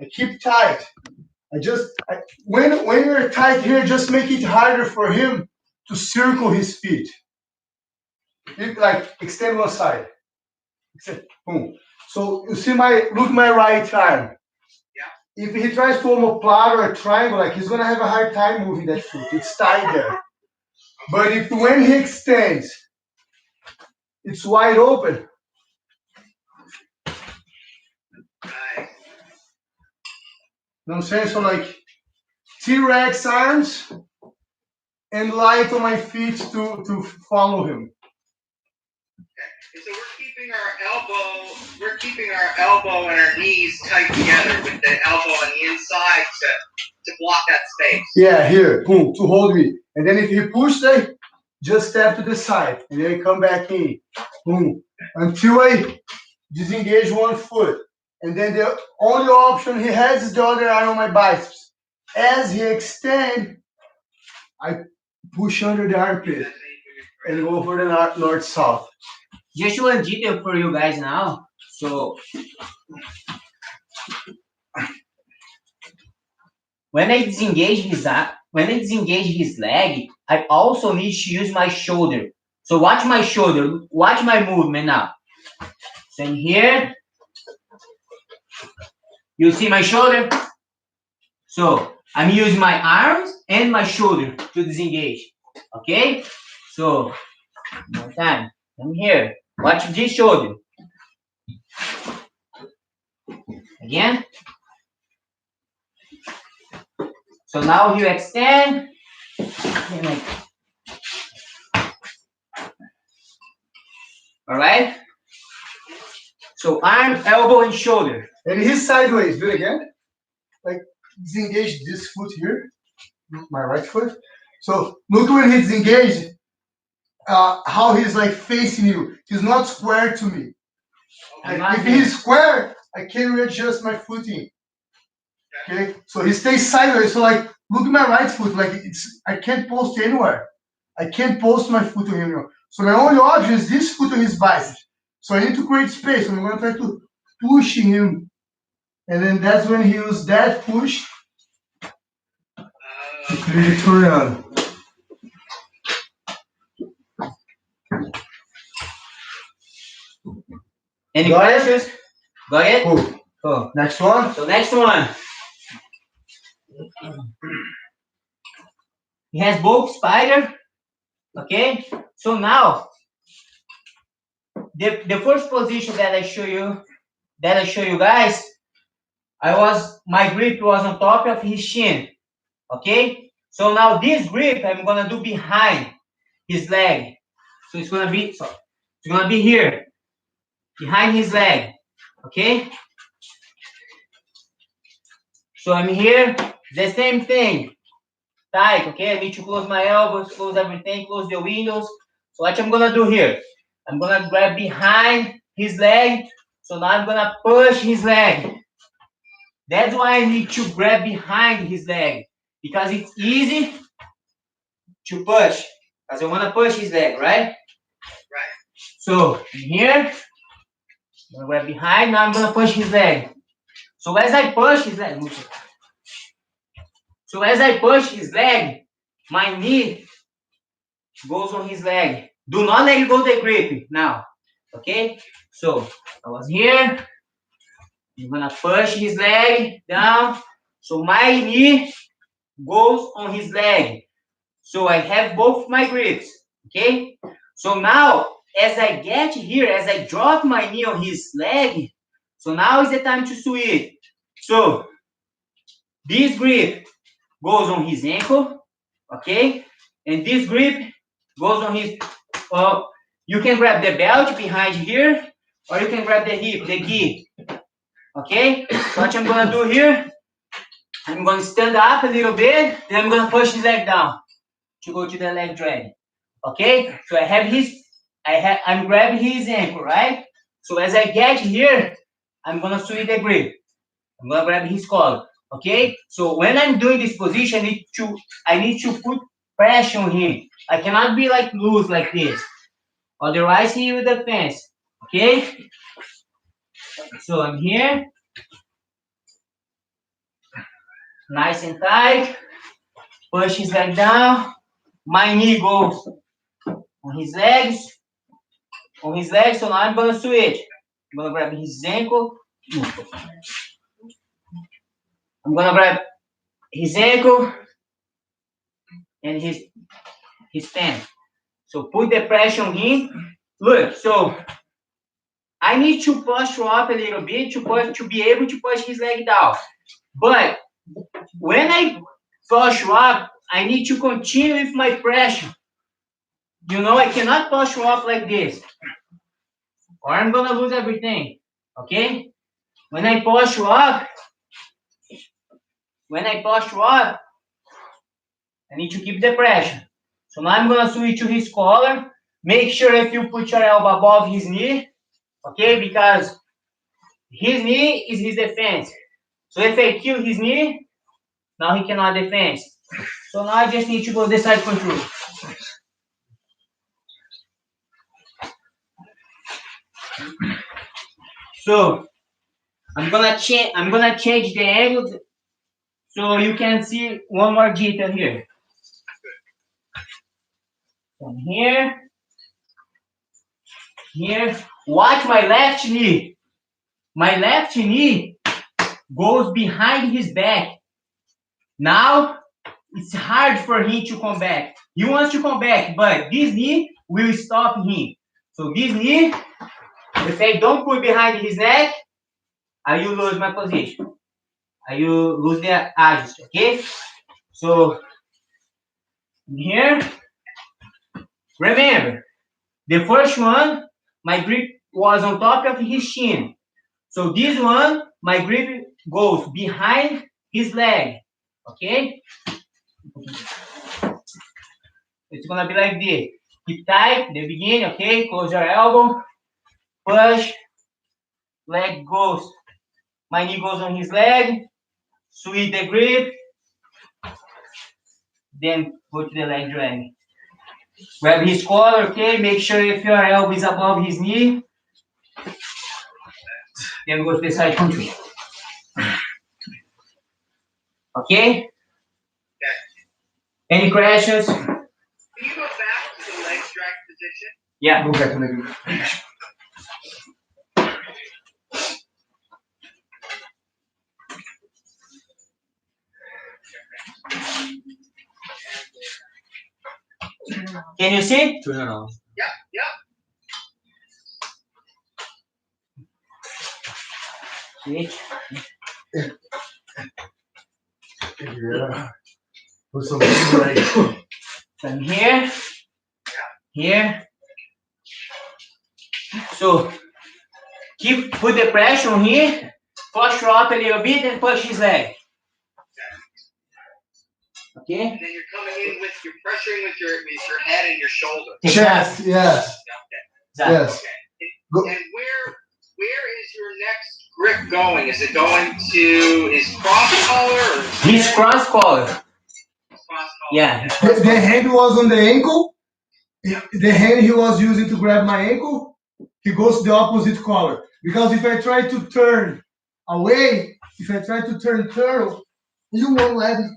I keep tight. When you're tight here, just make it harder for him to circle his feet. Like extend one side. Boom. So you see look my right arm. If he tries to omoplata or a triangle, like he's gonna have a hard time moving that foot. It's tight there. But if when he extends, it's wide open. Nice. You know what I'm saying? So like T-Rex arms and light on my feet to follow him. Okay. So we're keeping our elbow and our knees tight together with the elbow on the inside to block that space. Yeah, here, boom, to hold me. And then if he pushes, just step to the side and then come back in. Boom. Until I disengage one foot. And then the only option he has is the other arm on my biceps. As he extend, I push under the armpit and go for the north-south. Just one detail for you guys now. So when I disengage his leg, I also need to use my shoulder. So watch my shoulder, watch my movement now. So in here, you see my shoulder? So I'm using my arms and my shoulder to disengage. Okay? So one time, I'm here. Watch this shoulder. Again. So now you extend. All right. So arm, elbow, and shoulder. And he's sideways. Do it again. Like disengage this foot here, my right foot. So look when he's engaged, how he's like facing you. He's not square to me. Like, if he's square, I can readjust my footing. Okay, so he stays sideways. So like, look at my right foot. Like I can't post anywhere. I can't post my foot on him. So my only option is this foot on his biceps. So I need to create space. I'm gonna try to push him, and then that's when he uses that push to create Toriano. Any questions? Go ahead. Cool. Cool. Next one. So next one. He has both spider. Okay. So now the first position that I show you guys, my grip was on top of his shin. Okay. So now this grip I'm gonna do behind his leg. So it's gonna be here, behind his leg. Okay. So I'm here, the same thing. Tight, okay? I need to close my elbows, close everything, close the windows. So what I'm gonna do here, I'm gonna grab behind his leg. So now I'm gonna push his leg. That's why I need to grab behind his leg, because it's easy to push. Because I wanna push his leg, right? Right. So here, I'm gonna grab behind, now I'm gonna push his leg. So as I push his leg, my knee goes on his leg. Do not let go the grip now. Okay? So I was here. I'm gonna push his leg down. So my knee goes on his leg. So I have both my grips. Okay? So now, as I get here, as I drop my knee on his leg, so now is the time to switch. So this grip goes on his ankle, okay? And this grip goes on his, you can grab the belt behind here, or you can grab the hip, the gi, okay? So what I'm gonna do here, I'm gonna stand up a little bit, then I'm gonna push his leg down to go to the leg drag, okay? So I'm grabbing his ankle, right? So as I get here, I'm gonna swing the grip. I'm gonna grab his collar. Okay, so when I'm doing this position, I need to put pressure on him. I cannot be like loose like this, otherwise he will defense. Okay, so I'm here. Nice and tight. Push his leg down. My knee goes on his legs. On his legs, so now I'm gonna switch. I'm gonna grab his ankle. I'm gonna grab his ankle and his stand. So put the pressure on him. Look, so I need to push you up a little bit to be able to push his leg down. But when I push you up, I need to continue with my pressure. You know, I cannot push you up like this, or I'm gonna lose everything. Okay? When I push you up, I need to keep the pressure. So now I'm gonna switch to his collar. Make sure if you put your elbow above his knee, okay? Because his knee is his defense. So if I kill his knee, now he cannot defend. So now I just need to go this side control. So I'm gonna change the angle so you can see one more detail here. From here, watch my left knee. My left knee goes behind his back. Now it's hard for him to come back. He wants to come back, but this knee will stop him. So this knee, if I don't put behind his neck, I will lose my position. I will lose the adjust, okay? So here, remember, the first one, my grip was on top of his shin. So this one, my grip goes behind his leg, okay? It's gonna be like this. Keep tight, the beginning, okay? Close your elbow, push, leg goes. My knee goes on his leg, sweep the grip, then put the leg drag. Grab his collar, okay? Make sure if your elbow is above his knee. Then go to the side control. Okay? Any questions? Can you go back to the leg drag position? Yeah. Go back to the group. Can you see? Yep, yep. Switch. Yeah. Put some right. From here, here. So put the pressure on here, push her up a little bit and push his leg. Okay? And then you're coming in with you're pressuring with your head and your shoulder. Chest, yes. Exactly. Yes. Okay. Go. And where is your next grip going? Is it going to his cross collar or His cross collar. cross collar? Yeah. The hand was on the ankle. The hand he was using to grab my ankle, he goes to the opposite collar. Because if I try to turn away, if I try to turn turtle, you won't let it.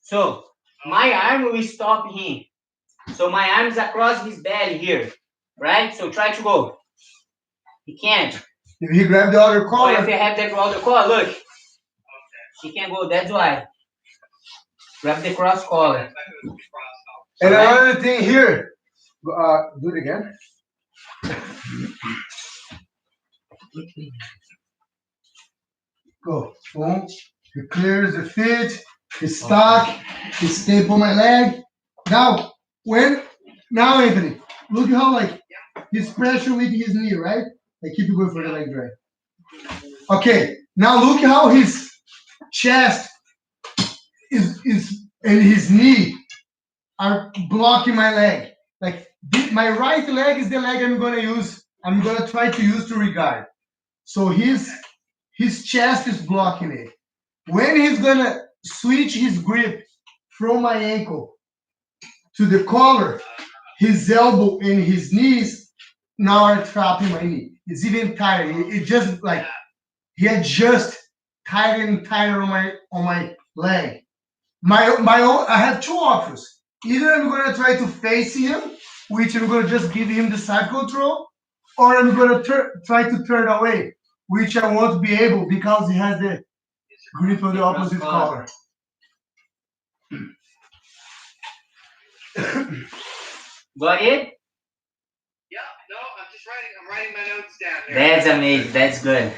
So my arm will stop him. So my arm is across his belly here, right? So try to go. He can't. If he grab the other Or collar, if you have the other collar, look. He can't go. That's why. Grab the cross collar. and another thing here, do it again. Go. Boom. He clears the feet. He stuck. He staple my leg. Now, Anthony, look how like he's pressure with his knee, right? I keep going for the leg drag. Okay. Now look how his chest is and his knee are blocking my leg. Like my right leg is the leg I'm gonna use. I'm gonna try to use to regard. So his chest is blocking it. When he's gonna switch his grip from my ankle to the collar, his elbow and his knees now are trapping my knee. It's even tighter. It just like he had just tighter and tighter on my leg. I have two options. Either I'm gonna try to face him, which I'm gonna just give him the side control, or I'm gonna try to turn away, which I won't be able because he has the grip on the opposite collar. Got it? Yeah, no, I'm writing my notes down here. That's amazing. That's good.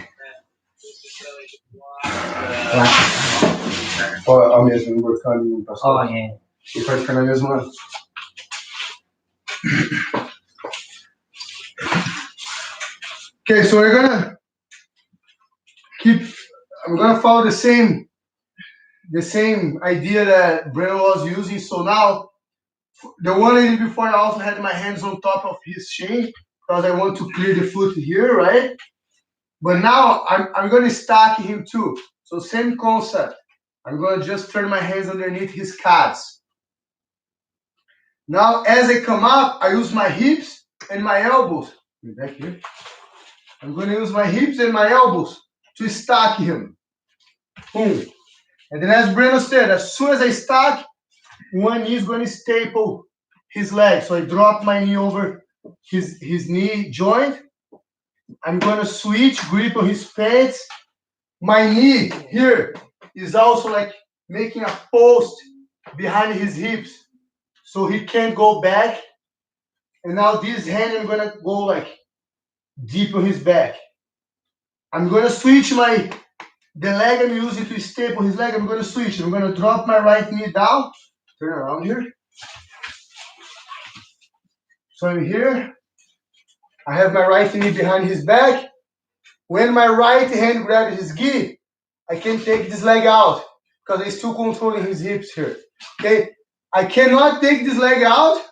Ó, mesmo, não vou ficar ali, pastor. Oh, yeah. Ele pode ficar na mesma. Okay, so I'm gonna follow the same idea that Breno was using. So now, the one I did before, I also had my hands on top of his shin because I want to clear the foot here, right? But now I'm gonna stack him too. So same concept. I'm gonna just turn my hands underneath his calves. Now, as I come up, I use my hips and my elbows. Back here. I'm gonna use my hips and my elbows to stack him. Boom. And then, as Breno said, as soon as I stack, one knee is going to staple his leg. So I drop my knee over his knee joint. I'm going to switch, grip on his pants. My knee here is also like making a post behind his hips so he can't go back. And now this hand, I'm going to go like deep on his back. I'm going to switch the leg I'm using to staple his leg. I'm going to switch. I'm going to drop my right knee down. Turn around here. So I'm here. I have my right knee behind his back. When my right hand grabs his gi, I can take this leg out because I'm still controlling his hips here. Okay? I cannot take this leg out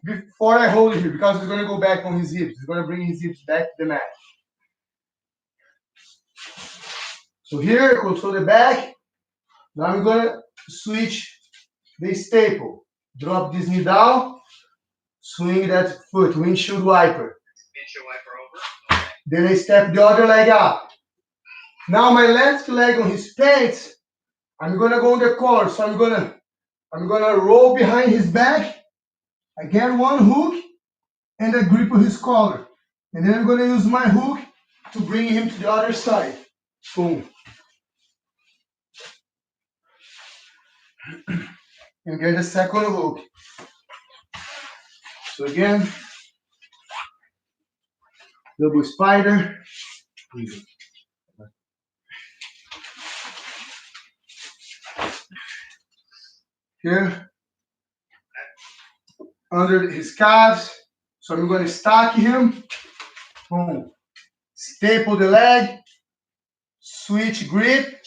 before I hold it here because it's going to go back on his hips. It's going to bring his hips back to the mat. So here, control the back. Now I'm going to switch the staple. Drop this knee down. Swing that foot, windshield wiper. Windshield wiper over. Okay. Then I step the other leg up. Now my left leg on his pants, I'm gonna go on the collar. So I'm gonna roll behind his back. I get one hook and a grip on his collar. And then I'm gonna use my hook to bring him to the other side. Boom. And get the second hook. So again, double spider. Here, under his calves. So I'm going to stack him. Boom. Staple the leg. Switch grip.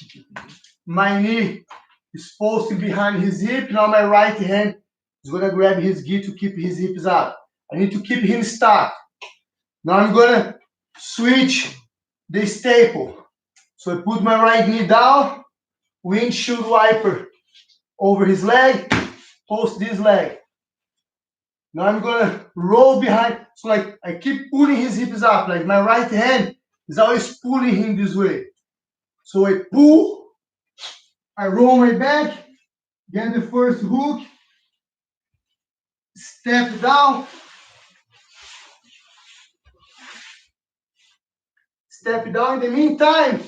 My knee is posting behind his hip. Now my right hand is going to grab his gi to keep his hips up. I need to keep him stacked. Now I'm going to switch the staple. So I put my right knee down, windshield wiper over his leg, post this leg. Now I'm going to roll behind. So like I keep pulling his hips up. Like my right hand is always pulling him this way. So I pull, I roll my back, get the first hook, step down, step down. In the meantime,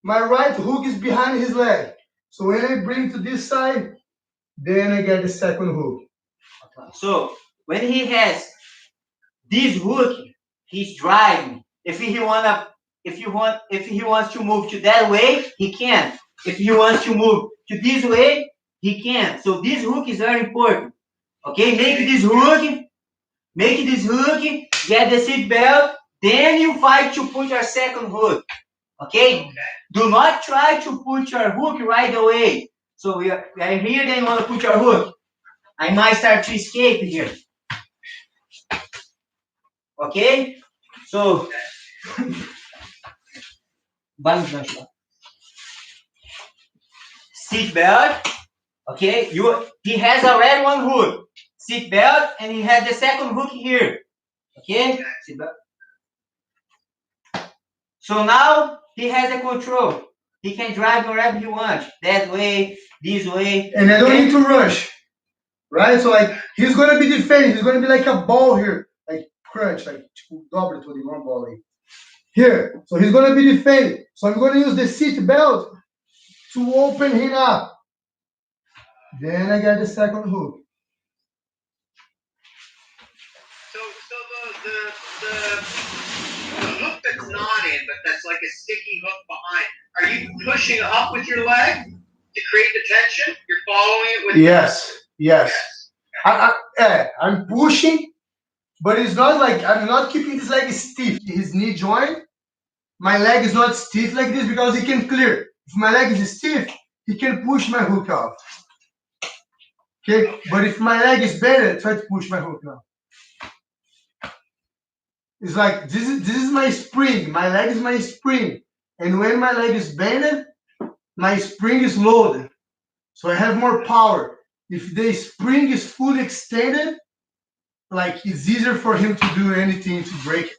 my right hook is behind his leg. So when I bring to this side, then I get the second hook. So when he has this hook, he's driving. If he wants to move to that way, he can. If he wants to move to this way, he can. So this hook is very important. Okay, make this hook, get the seat belt, then you fight to put your second hook. Okay? Do not try to put your hook right away. So we are here, then you want to put your hook. I might start to escape here. Okay? So seat belt. Okay, he has already one hook. Seat belt, and he has the second hook here. Okay? Seat belt. So now he has the control. He can drive wherever he wants. That way, this way. And I don't need to rush, right? So like he's gonna be defending. He's gonna be like a ball here, like crunch, like double to the one ball like here. So he's gonna be defending. So I'm gonna use the seat belt to open him up. Then I got the second hook. So the hook that's not in, but that's like a sticky hook behind. Are you pushing up with your leg to create the tension? You're following it with Yes. I'm pushing, but it's not like I'm not keeping his leg stiff. His knee joint, my leg is not stiff like this because he can clear. If my leg is stiff, he can push my hook off. Okay, but if my leg is bent, try to push my hook now. It's like this is my spring. My leg is my spring, and when my leg is bent, my spring is loaded, so I have more power. If the spring is fully extended, like it's easier for him to do anything to break it.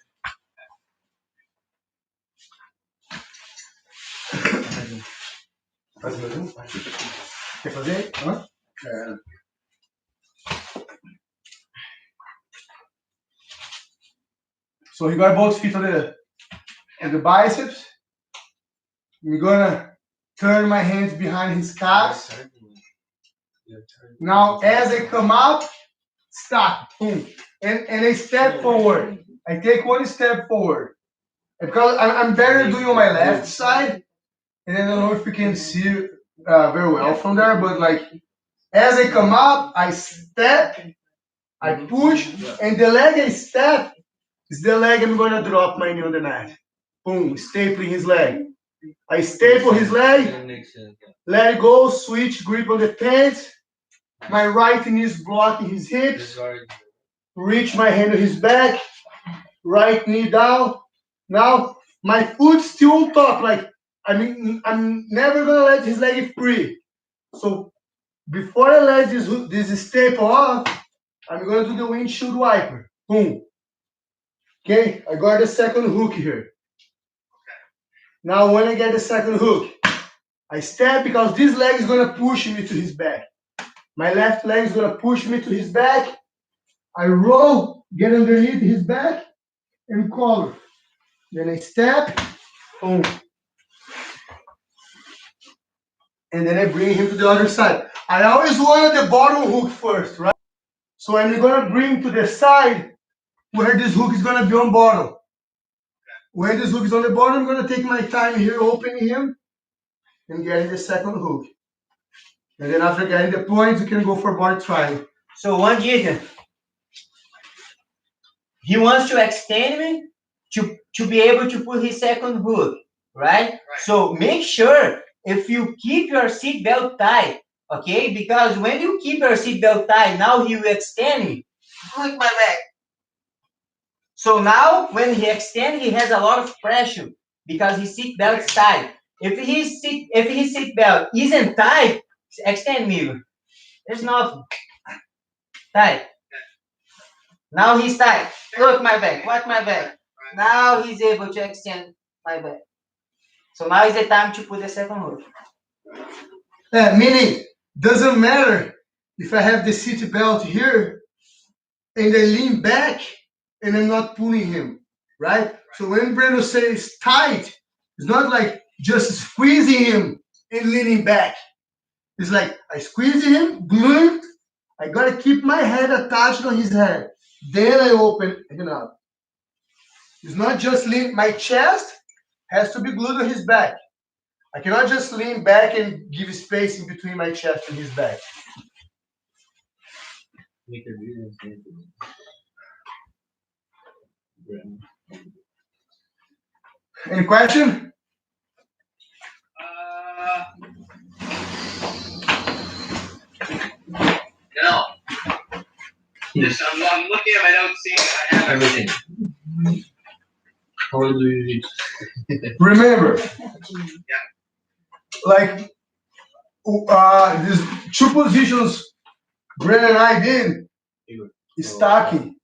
Quer fazer? Hã? So he got both feet on the biceps. I'm gonna turn my hands behind his calves. Now, as I come up, stop, boom, and I step forward. I take one step forward because I'm better doing on my left side, and I don't know if you can see very well from there, but like as I come up, I step, I push, and the leg I step is the leg I'm gonna drop my knee on the mat. Boom, stapling his leg. I staple his leg, let it go, switch grip on the pants. My right knee is blocking his hips. Reach my hand to his back, right knee down. Now my foot's still on top. Like I'm never gonna let his leg free. So before I let this staple off, I'm gonna do the windshield wiper. Boom. Okay, I got the second hook here. Now when I get the second hook, I step because this leg is gonna push me to his back. My left leg is gonna push me to his back. I roll, get underneath his back, and collar. Then I step, boom. And then I bring him to the other side. I always wanted the bottom hook first, right? So I'm gonna bring to the side where this hook is gonna be on bottom. When this hook is on the bottom, I'm gonna take my time here, opening him, and getting the second hook. And then after getting the points, you can go for body triangle. So one Gideon, he wants to extend me to be able to put his second hook, right? So make sure if you keep your seatbelt tight, okay? Because when you keep your seatbelt tight, now he will extend me. Look my leg. So now when he extends, he has a lot of pressure because his seatbelt is tight. If his seatbelt isn't tight, extend me. There's nothing. Tight. Now he's tight. Look my back. Watch my back. Now he's able to extend my back. So now is the time to put the second hook. Meaning, doesn't matter if I have the seat belt here and I lean back and I'm not pulling him, right? So when Breno says tight, it's not like just squeezing him and leaning back. It's like I squeeze him, glued. I gotta keep my head attached on his head. Then I open him up. It's not just lean. My chest has to be glued on his back. I cannot just lean back and give space in between my chest and his back. Any question? No. Just I'm looking at my notes, seeing if I have everything. How do you Remember, like these two positions Brent and I did is stacking.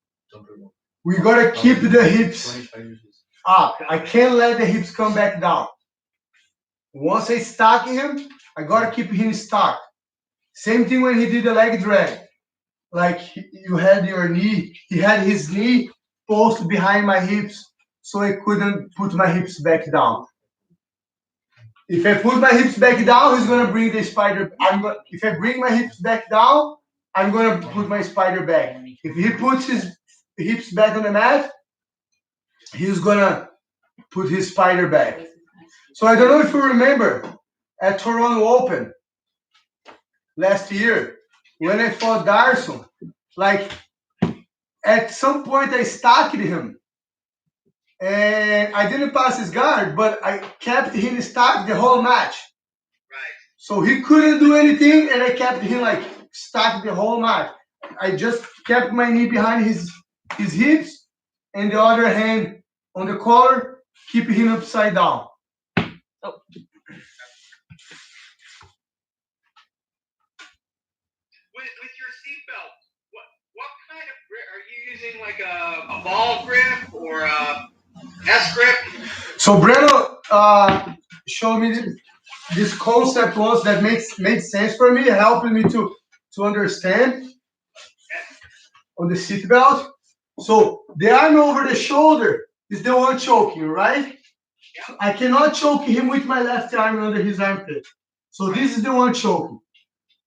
We gotta keep the hips up. I can't let the hips come back down. Once I stack him, I gotta keep him stacked. Same thing when he did the leg drag. Like you had your knee, he had his knee posted behind my hips, so I couldn't put my hips back down. If I put my hips back down, he's gonna bring the spider. If I bring my hips back down, I'm gonna put my spider back. If he puts his hips back on the mat, he's gonna put his spider back. So I don't know if you remember at Toronto Open last year when I fought Garson, like at some point I stacked him and I didn't pass his guard, but I kept him stacked the whole match. Right. So he couldn't do anything, and I kept him like stacked the whole match. I just kept my knee behind his hips, and the other hand on the collar, keeping him upside down. Oh. With your seatbelt, what kind of grip are you using? Like a ball grip or a S grip? So Breno showed me this concept once that made sense for me, helping me to understand on the seatbelt. So the arm over the shoulder is the one choking, right? Yeah. I cannot choke him with my left arm under his armpit. So this is the one choking.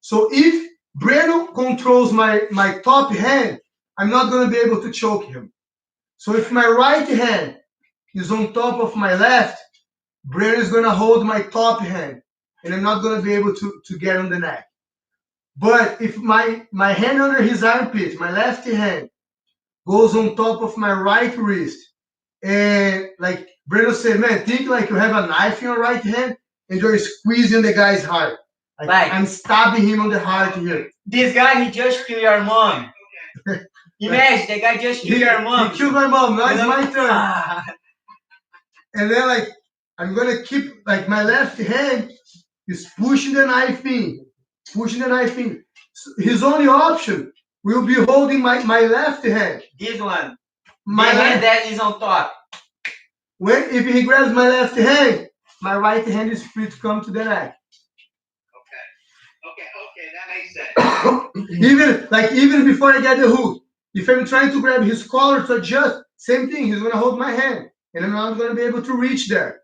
So if Breno controls my top hand, I'm not going to be able to choke him. So if my right hand is on top of my left, Breno is going to hold my top hand, and I'm not going to be able to get on the neck. But if my hand under his armpit, my left hand, goes on top of my right wrist, and like Breno said, man, think like you have a knife in your right hand and you're squeezing the guy's heart. Like I'm stabbing him on the heart here. This guy, he just killed your mom. Okay. Imagine, the guy just killed your mom. He killed my mom. Now it's my turn. Ah. And then like I'm gonna keep like my left hand is pushing the knife in. So his only option will be holding my left hand. This one. My the hand left, that is on top. if he grabs my left hand, my right hand is free to come to the neck. Okay, that makes sense. even before I get the hook, if I'm trying to grab his collar to adjust, same thing, he's gonna hold my hand, and I'm not gonna be able to reach there.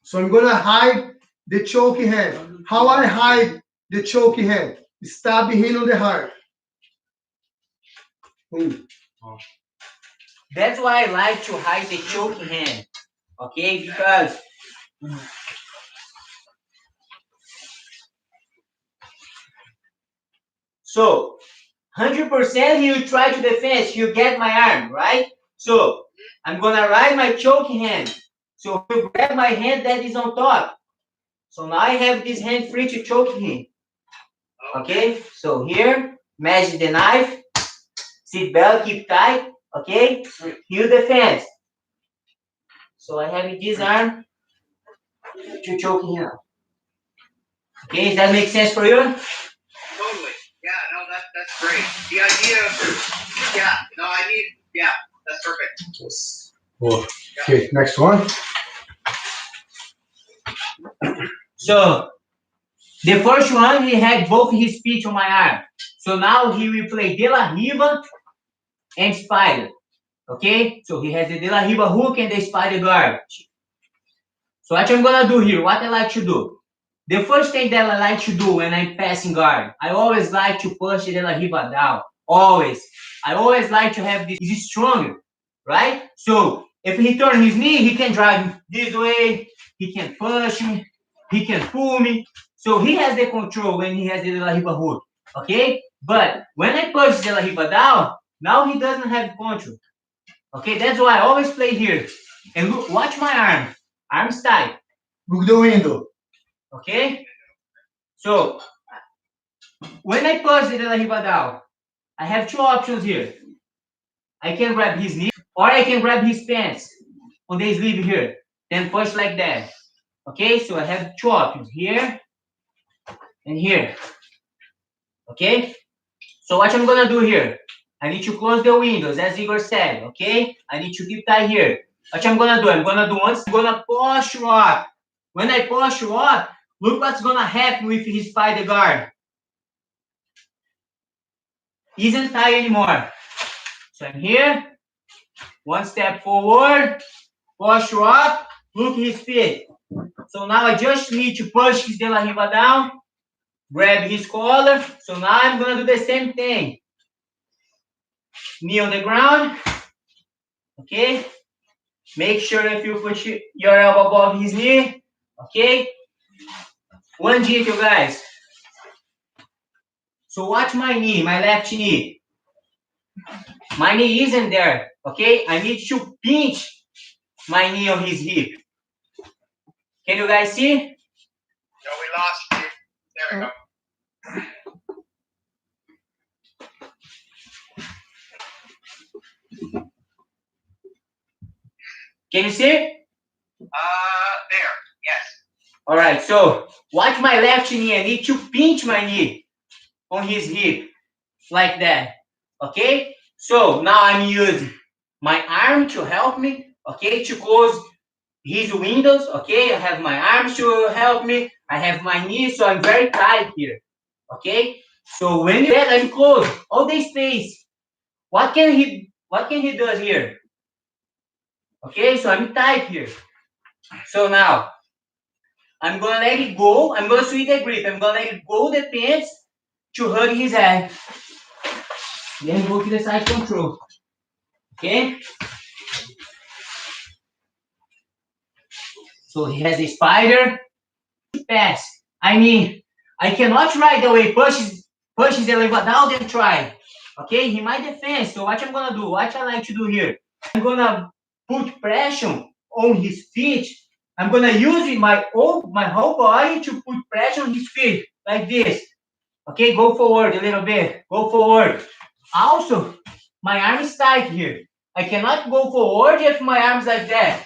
So I'm gonna hide the choking hand. How I hide the choking hand? Stabbing him on the heart. Boom. That's why I like to hide the choking hand. Okay, because so 100% he will try to defend, he'll get my arm, right? So I'm gonna ride my choking hand. So he'll grab my hand that is on top. So now I have this hand free to choke him. Okay, so here, imagine the knife, seat belt, keep tight, okay? He'll defend. So I have this arm to choke him. Okay, does that make sense for you? Totally. Yeah, no, that's great. The idea that's perfect. Yes. Oh. Okay, next one. So the first one, he had both his feet on my arm. So now he will play De La Riva and Spider. Okay? So he has the De La Riva hook and the Spider guard. So what I'm gonna do here, what I like to do. The first thing that I like to do when I'm passing guard, I always like to push the De La Riva down. Always. I always like to have this. He's stronger, right? So if he turns his knee, he can drive this way. He can push me. He can pull me. So he has the control when he has the De La Riva hook. Okay? But when I push De La Riva down, now he doesn't have control. Okay? That's why I always play here. And look, watch my arm. Arm's tight. Look the window. Okay? So, when I push the De La Riva down, I have two options here. I can grab his knee, or I can grab his pants on the sleeve here. Then push like that. Okay? So I have two options, here and here. Okay? So what I'm gonna do here, I need to close the windows, as Igor said, okay? I need to keep tight here. What I'm gonna do once, I'm gonna push up. When I push you up, look what's gonna happen with his spider guard. Isn't tight anymore. So I'm here, one step forward, push you up, look his feet. So now I just need to push his de la riva down, grab his collar. So now I'm gonna do the same thing. Knee on the ground, okay? Make sure if you put your elbow above his knee, okay? One detail, guys. So watch my knee, my left knee. My knee isn't there, okay? I need to pinch my knee on his hip. Can you guys see? No, we lost you. There we go. Can you see? There. Yes. All right, so watch my left knee. I need to pinch my knee on his hip, like that, okay? So now I'm using my arm to help me, okay, to close his windows, okay? I have my arms to help me. I have my knee, so I'm very tight here, okay? So when you I'm close, all the space. What can he do here? Okay, so I'm tight here. So now I'm gonna let it go. I'm gonna switch the grip. I'm gonna let it go the pants to hug his head. Then go to the side control. Okay? So he has a spider. Pass. I mean, I cannot right away pushes the lever down and try. Okay, he might defend. So what I'm gonna do? What I like to do here? I'm gonna put pressure on his feet. I'm gonna use my whole body to put pressure on his feet like this. Okay, go forward a little bit. Go forward. Also, my arm is tight here. I cannot go forward if my arm's like that.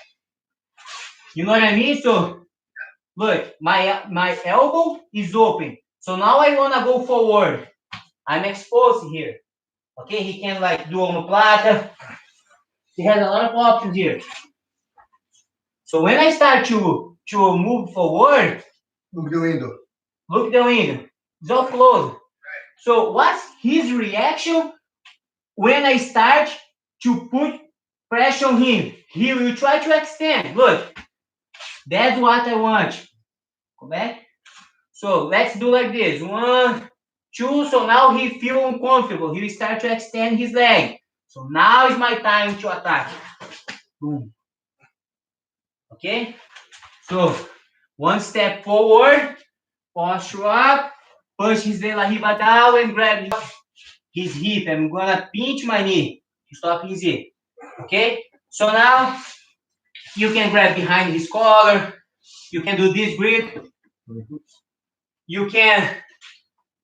You know what I mean? So look, my elbow is open. So now I wanna go forward. I'm exposed here. Okay, he can like do omoplata. He has a lot of options here. So when I start to move forward, Look the window. look the window. It's all closed. So what's his reaction when I start to put pressure on him? He will try to extend. Look, that's what I want. Go back. So let's do like this. 1, 2. So now he feel uncomfortable. He will start to extend his leg. So now is my time to attack. Boom. Okay? So one step forward, posture up, push his de la riva down and grab his hip. I'm gonna pinch my knee to stop his hip. Okay? So now you can grab behind his collar. You can do this grip. You can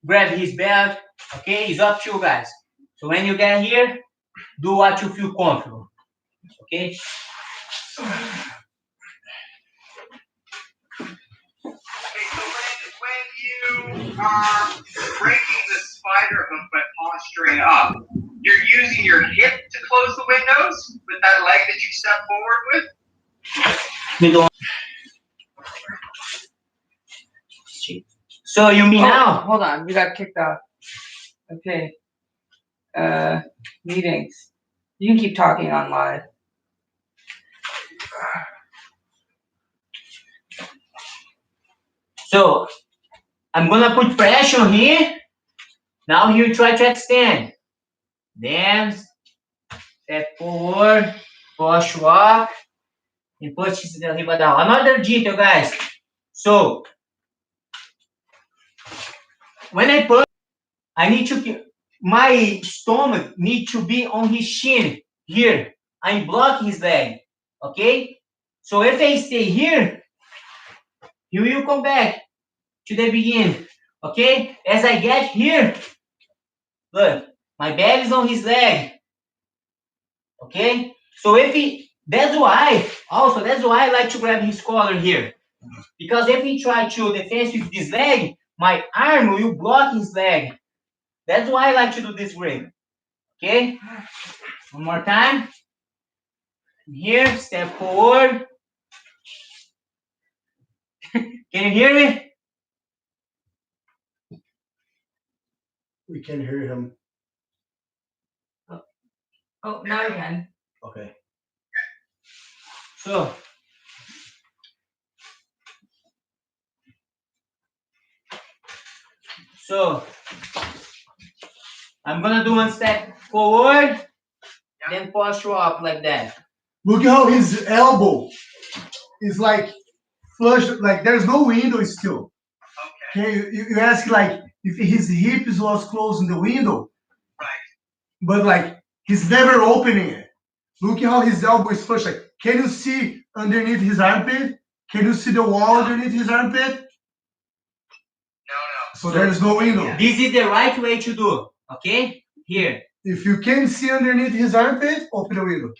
grab his belt. Okay? It's up to you guys. So when you get here, do what you feel comfortable. Okay? Okay, so when you are breaking the spider hook but posturing up, you're using your hip to close the windows with that leg that you step forward with? So you mean now? Hold on, you got kicked off. Okay. Meetings. You can keep talking on live. So I'm gonna put pressure here. Now you try to extend. Then step forward, push up, and push the riba down. Another detail, guys. So when I push, I need to my stomach need to be on his shin here. I'm blocking his leg. Okay? So if I stay here, he will come back to the beginning. Okay? As I get here, look, my bag is on his leg. Okay? So that's why I like to grab his collar here. Because if he try to defend with this leg, my arm will block his leg. That's why I like to do this grip. Okay? One more time. Here, step forward. Can you hear me? We can hear him. Oh, now you can. Okay. So, I'm gonna do one step forward, then posture up like that. Look at how his elbow is like flush, like there's no window still. Okay. Okay, you ask like if his hips was closing the window, Right. but like he's never opening it. Look at how his elbow is flush. Like, can you see underneath his armpit? Can you see the wall underneath his armpit? No, no. So there is no window. This is the right way to do, okay? Here. If you can see underneath his armpit, open the window.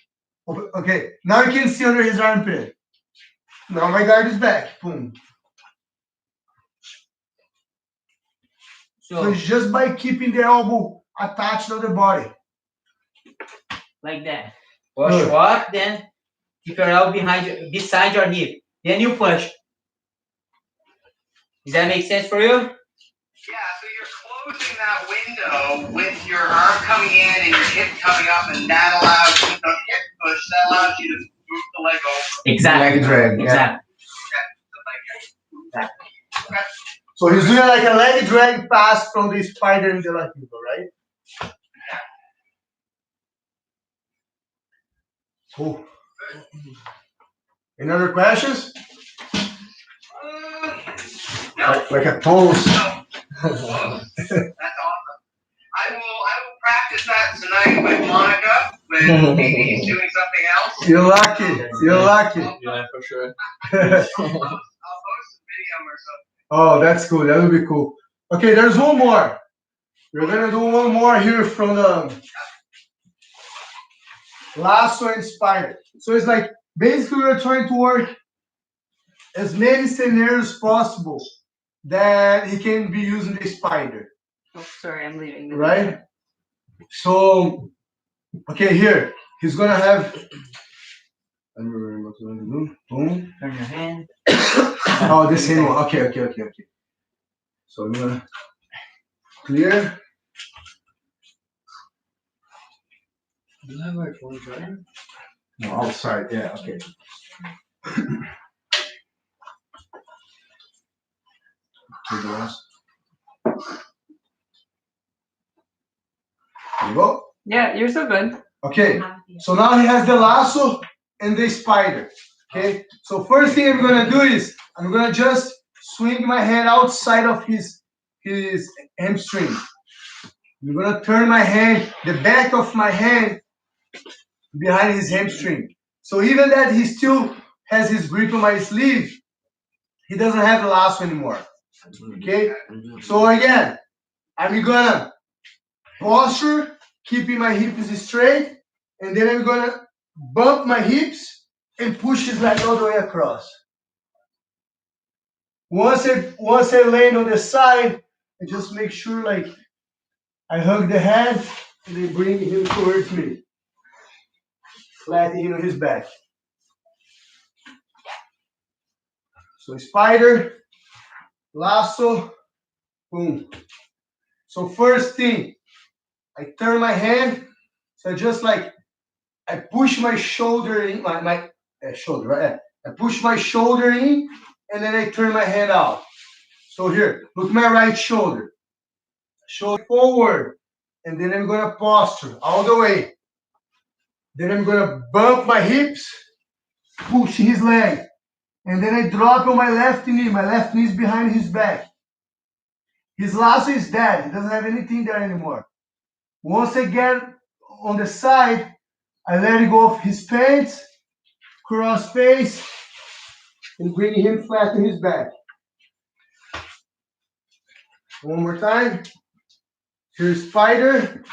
Okay, now you can see under his armpit. Now my guard is back. Boom. So So, it's just by keeping the elbow attached to the body. like that. Push up, then keep your elbow beside your hip. Then you push. Does that make sense for you? Yeah, so you're closing that window with your arm coming in and your hip coming up, and that allows you the hip push. That allows you to move the leg over. Exactly. Leg drag, yeah. Exactly. So he's doing like a leg drag pass from the spider in the latigo, right? Cool. Any other questions? No, Like a pose. no. That's awesome. I will practice that tonight with Monica when maybe he's doing something else. You're lucky. You're lucky. Yeah, for sure. I'll post a video or something. Oh, that's cool. That would be cool. Okay, there's one more. We're gonna do one more here from the lasso and spider. So it's like basically we're trying to work as many scenarios possible that he can be using the spider, Oh, sorry, I'm leaving. right? So, okay, here he's gonna have. Let me remember what to do. Boom. Turn your hand. Oh, the same one. Okay. So I'm gonna clear. Do you have my phone charger? No, outside. Yeah. Okay. There you go. Yeah, you're so good. Okay. So now he has the lasso and the spider. Okay. So first thing I'm gonna do is I'm gonna just swing my hand outside of his hamstring. I'm gonna turn my hand, the back of my hand, behind his hamstring. So even that he still has his grip on my sleeve, he doesn't have the lasso anymore. Okay? So again, I'm gonna posture, keeping my hips straight, and then I'm gonna bump my hips and push his leg all the way across. Once I land on the side, I just make sure like I hug the head and then bring him towards me. Flatten him on his back. So spider, lasso, boom. So first thing, I turn my hand, so just like I push my shoulder in, my shoulder, right? I push my shoulder in, and then I turn my hand out. So here, look at my right shoulder. Shoulder forward, and then I'm gonna posture all the way. Then I'm gonna bump my hips, push his leg, and then I drop on my left knee. My left knee is behind his back. His lasso is dead. He doesn't have anything there anymore. Once I get on the side, I let go of his pants, cross face, and bring him flat on his back. One more time. Here's spider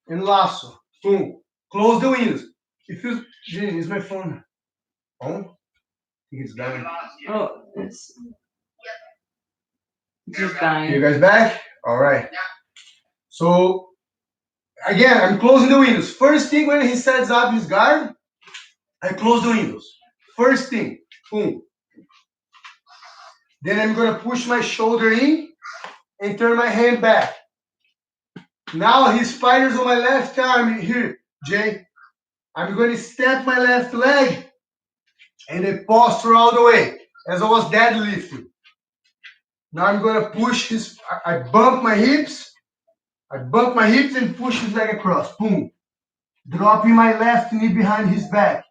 and lasso. Boom. Close the windows. If you, Jenny, is my phone on? I think it's Yeah, we down. lost you. Oh, it's just dying. You guys back? All right. So again, I'm closing the windows. First thing when he sets up his guard, I close the windows. First thing, boom. Then I'm gonna push my shoulder in and turn my hand back. Now his fighters on my left arm here, Jay. I'm going to step my left leg and then posture all the way as I was deadlifting. Now I'm going to push his, I bump my hips and push his leg across. Boom. Dropping my left knee behind his back.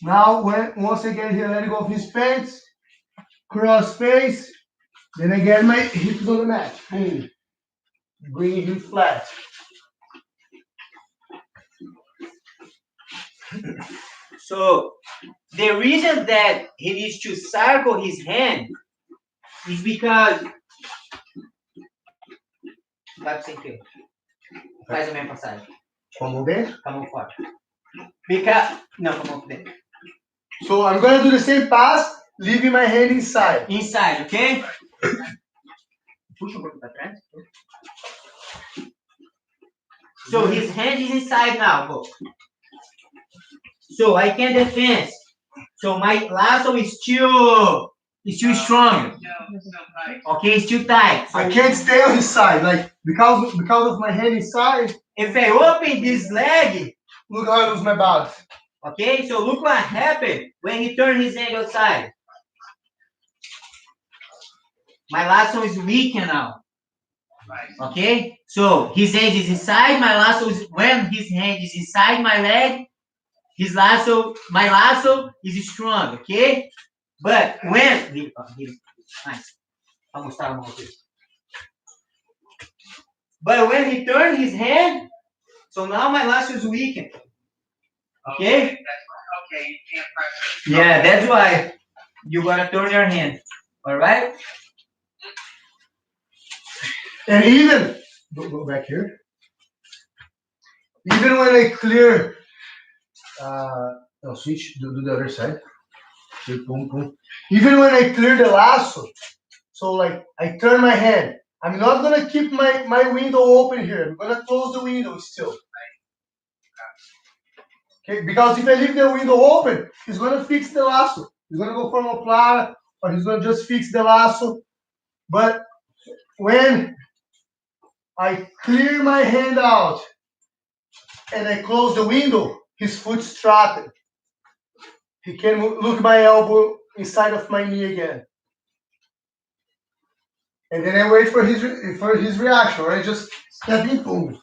Now, once I get here, let go of his pants, cross face, then I get my hips on the mat. Boom. Bringing him flat. So the reason that he needs to circle his hand is because. Vai pro sem fio. Faz a mesma passagem. Com a mão dentro? Com a mão fora. Because. Não, com a mão dentro. So I'm going to do the same pass, leaving my hand inside. Inside, okay? Puxa um pouco pra trás. So his hand is inside now, go. So I can defend. So my lasso is still strong. Okay, it's still tight. So I can't stay on his side, like because of my hand inside. if I open this leg, Look how I lose my balance. okay, so look what happened when he turned his hand outside. My lasso is weak now. Okay, so his hand is inside, my lasso is, when his hand is inside my leg, my lasso is strong, okay? But when, nice. Vou mostrar uma coisa. But when he turned his hand, so now my lasso is weakened. Okay? Okay, you can't press it. Yeah, that's why you gotta turn your hand. All right? And even go back here. Even when I clear, switch do the other side. Boom, boom. Even when I clear the lasso, so like I turn my hand. I'm not gonna keep my window open here. I'm gonna close the window still. Okay, because if I leave the window open, he's gonna fix the lasso. He's gonna go for a plata, or he's gonna just fix the lasso. But when I clear my hand out and I close the window, his foot's trapped. He can look my elbow inside of my knee again. And then I wait for his reaction, or I just step in, boom.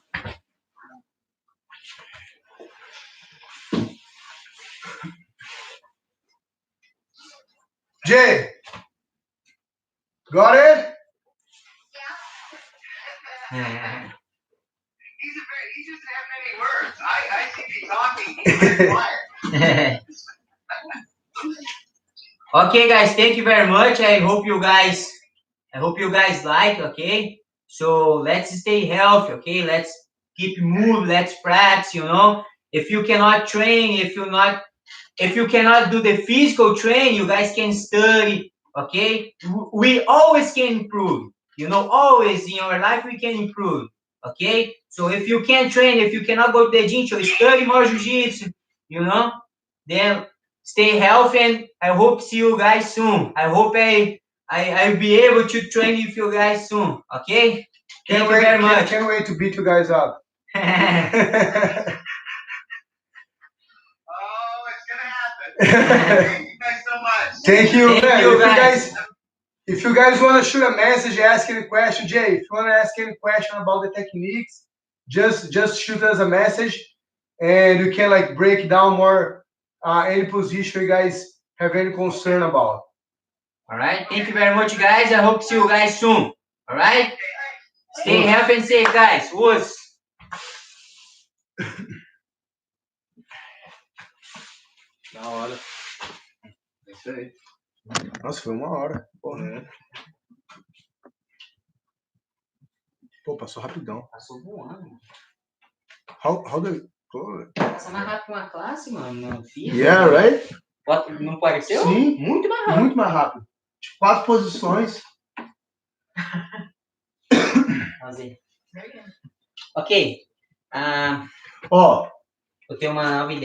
Jay, got it? He doesn't have many words. I see him talking. He's quiet. Okay, guys, thank you very much. I hope you guys like, okay? So let's stay healthy, okay? Let's keep moving, let's practice, you know? If you cannot train, if you cannot do the physical training, you guys can study, okay? We always can improve, you know, always in our life we can improve, okay? So if you can't train, if you cannot go to the gym, so study more jiu-jitsu, you know? Then stay healthy, and I hope to see you guys soon. I hope I'll be able to train with you guys soon, okay? Thank you very much. Can't wait to beat you guys up. Oh, it's gonna happen. Thank you guys so much. Thank you, Thank man. you, guys. If you guys want to shoot a message, ask any question, Jay, if you want to ask any question about the techniques, just shoot us a message, and you can like break down more any position you guys have any concern about. All right, thank you very much, guys. I hope to see you guys soon. All right, stay healthy and safe, guys. Us. Da hora. É isso aí. Nossa, foi 1 hora. Porra. Pô, passou rapidão. Passou voando. How do Passa mais rápido que uma classe, mano. Yeah, right? Não pareceu? Sim. Muito mais rápido. Muito mais rápido. 4 posições. Vamos ver. Ok. Ó. Eu tenho uma nova ideia.